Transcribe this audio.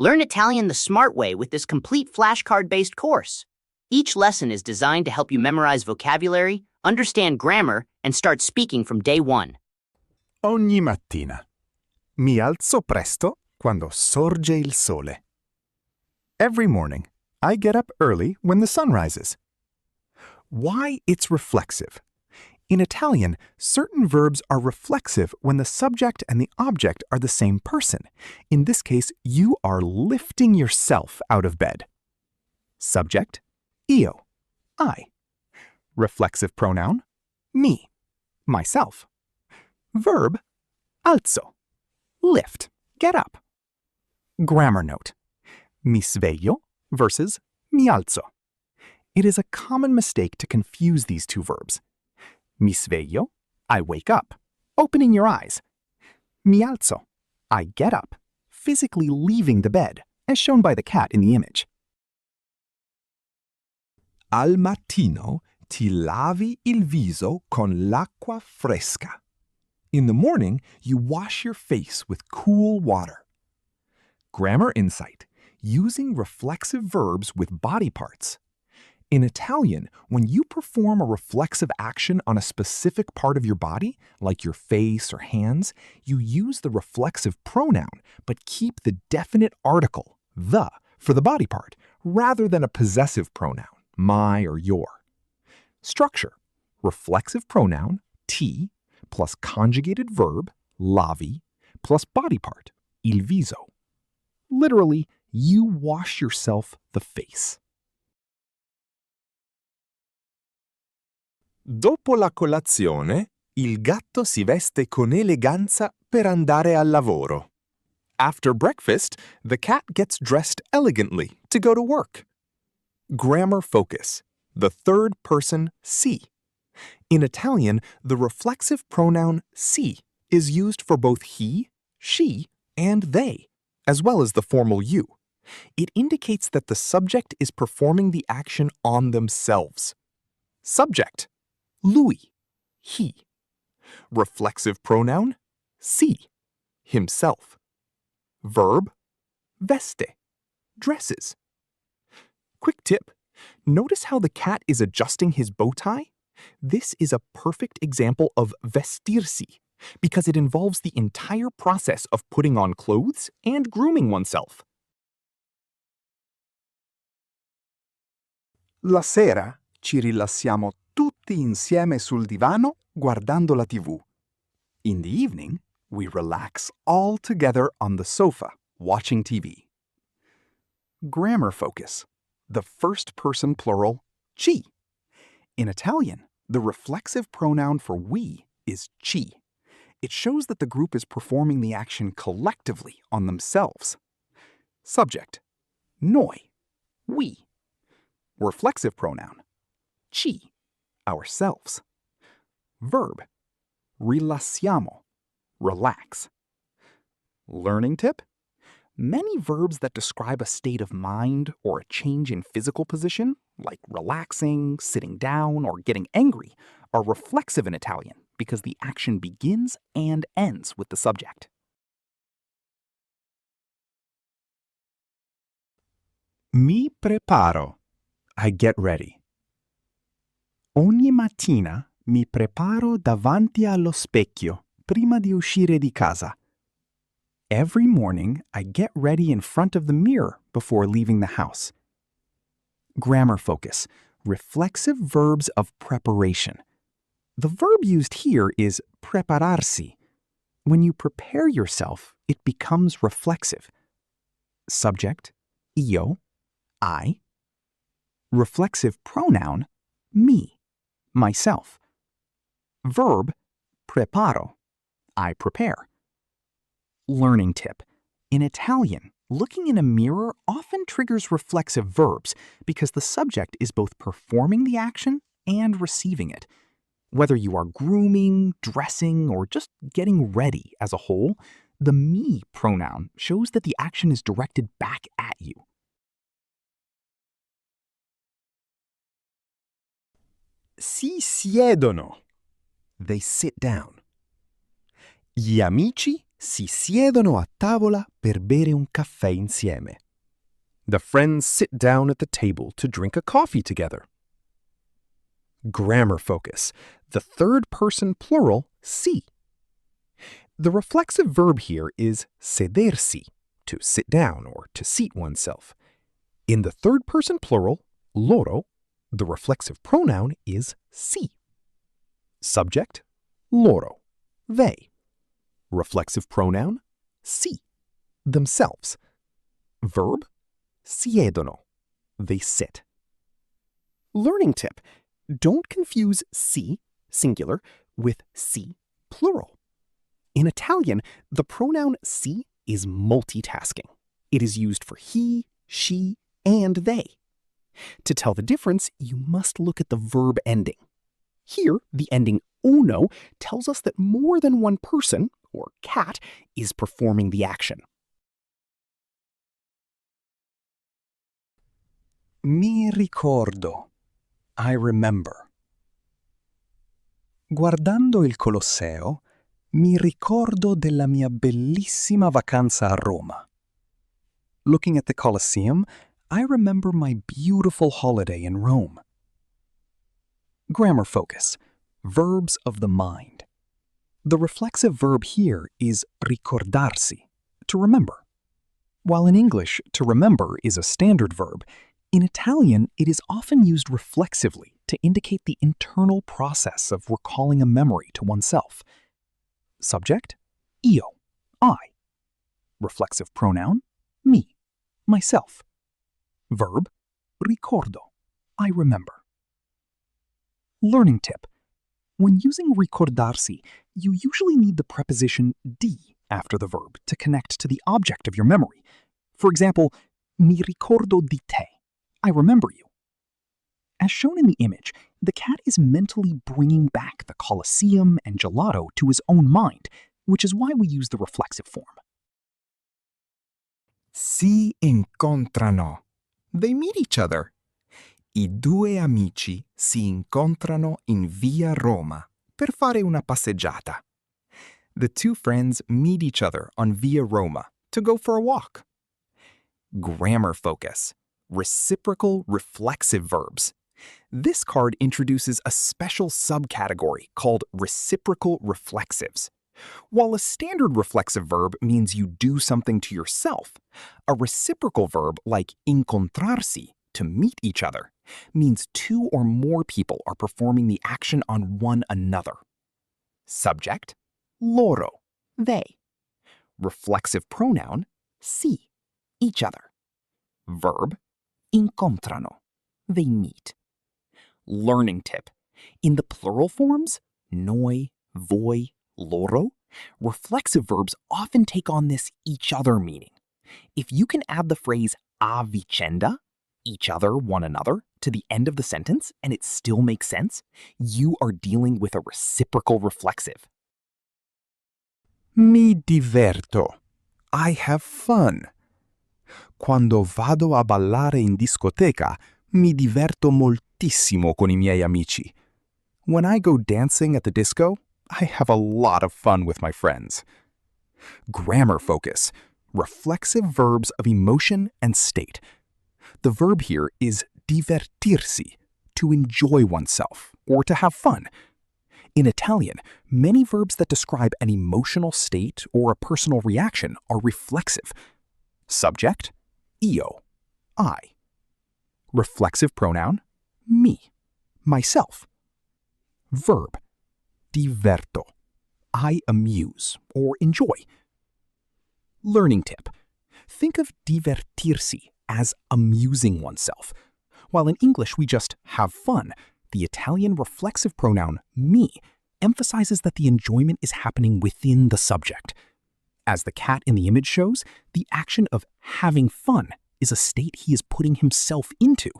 Learn Italian the smart way with this complete flashcard-based course. Each lesson is designed to help you memorize vocabulary, understand grammar, and start speaking from day one. Ogni mattina. Mi alzo presto quando sorge il sole. Every morning, I get up early when the sun rises. Why it's reflexive. In Italian, certain verbs are reflexive when the subject and the object are the same person. In this case, you are lifting yourself out of bed. Subject, io, I. Reflexive pronoun, me, myself. Verb, alzo, lift, get up. Grammar note. Mi sveglio versus mi alzo. It is a common mistake to confuse these two verbs. Mi sveglio, I wake up, opening your eyes. Mi alzo, I get up, physically leaving the bed, as shown by the cat in the image. Al mattino ti lavi il viso con l'acqua fresca. In the morning, you wash your face with cool water. Grammar insight. Using reflexive verbs with body parts. In Italian, when you perform a reflexive action on a specific part of your body, like your face or hands, you use the reflexive pronoun, but keep the definite article, the, for the body part, rather than a possessive pronoun, my or your. Structure. Reflexive pronoun, ti, plus conjugated verb, lavi, plus body part, il viso. Literally, you wash yourself the face. Dopo la colazione, il gatto si veste con eleganza per andare al lavoro. After breakfast, the cat gets dressed elegantly to go to work. Grammar focus. The third person si. In Italian, the reflexive pronoun si is used for both he, she, and they, as well as the formal you. It indicates that the subject is performing the action on themselves. Subject, lui, he. Reflexive pronoun, si, himself. Verb, veste, dresses. Quick tip, notice how the cat is adjusting his bow tie? This is a perfect example of vestirsi, because it involves the entire process of putting on clothes and grooming oneself. La sera ci rilassiamo tutti insieme sul divano guardando la TV. In the evening, we relax all together on the sofa watching TV. Grammar focus. The first person plural, ci. In Italian, the reflexive pronoun for we is ci. It shows that the group is performing the action collectively on themselves. Subject, noi, we. Reflexive pronoun, ci, ourselves. Verb, rilassiamo, relax. Learning tip? Many verbs that describe a state of mind or a change in physical position, like relaxing, sitting down, or getting angry, are reflexive in Italian because the action begins and ends with the subject. Mi preparo. I get ready. Ogni mattina mi preparo davanti allo specchio prima di uscire di casa. Every morning, I get ready in front of the mirror before leaving the house. Grammar focus. Reflexive verbs of preparation. The verb used here is prepararsi. When you prepare yourself, it becomes reflexive. Subject, io, I. Reflexive pronoun, me, myself. Verb, preparo, I prepare. Learning tip. In Italian, looking in a mirror often triggers reflexive verbs because the subject is both performing the action and receiving it. Whether you are grooming, dressing, or just getting ready as a whole, the me pronoun shows that the action is directed back at you. Si siedono. They sit down. Gli amici Si siedono a tavola per bere un caffè insieme. The friends sit down at the table to drink a coffee together. Grammar focus. The third person plural, si. The reflexive verb here is sedersi, to sit down or to seat oneself. In the third person plural, loro, the reflexive pronoun is si. Subject, loro, they. Reflexive pronoun, si, themselves. Verb, siedono, they sit. Learning tip: don't confuse si, singular, with si, plural. In Italian, the pronoun si is multitasking. It is used for he, she, and they. To tell the difference, you must look at the verb ending. Here, the ending uno tells us that more than one person, or cat, is performing the action. Mi ricordo. I remember. Guardando il Colosseo, mi ricordo della mia bellissima vacanza a Roma. Looking at the Colosseum, I remember my beautiful holiday in Rome. Grammar focus. Verbs of the mind. The reflexive verb here is ricordarsi, to remember. While in English, to remember is a standard verb, in Italian it is often used reflexively to indicate the internal process of recalling a memory to oneself. Subject, io, I. Reflexive pronoun, me, myself. Verb, ricordo, I remember. Learning tip. When using ricordarsi, you usually need the preposition di after the verb to connect to the object of your memory. For example, mi ricordo di te. I remember you. As shown in the image, the cat is mentally bringing back the Colosseum and gelato to his own mind, which is why we use the reflexive form. Si incontrano. They meet each other. I due amici si incontrano in via Roma per fare una passeggiata. The two friends meet each other on via Roma to go for a walk. Grammar focus. Reciprocal reflexive verbs. This card introduces a special subcategory called reciprocal reflexives. While a standard reflexive verb means you do something to yourself, a reciprocal verb like incontrarsi, to meet each other, means two or more people are performing the action on one another. Subject, loro, they. Reflexive pronoun, si, each other. Verb, incontrano, they meet. Learning tip. In the plural forms, noi, voi, loro, reflexive verbs often take on this each other meaning. If you can add the phrase a vicenda, each other, one another, to the end of the sentence and it still makes sense, you are dealing with a reciprocal reflexive. Mi diverto. I have fun. Quando vado a ballare in discoteca, mi diverto moltissimo con I miei amici. When I go dancing at the disco, I have a lot of fun with my friends. Grammar focus. Reflexive verbs of emotion and state. The verb here is divertirsi, to enjoy oneself, or to have fun. In Italian, many verbs that describe an emotional state or a personal reaction are reflexive. Subject, io, I. Reflexive pronoun, me, myself. Verb, diverto, I amuse or enjoy. Learning tip. Think of divertirsi as amusing oneself. While in English we just have fun, the Italian reflexive pronoun me emphasizes that the enjoyment is happening within the subject. As the cat in the image shows, the action of having fun is a state he is putting himself into.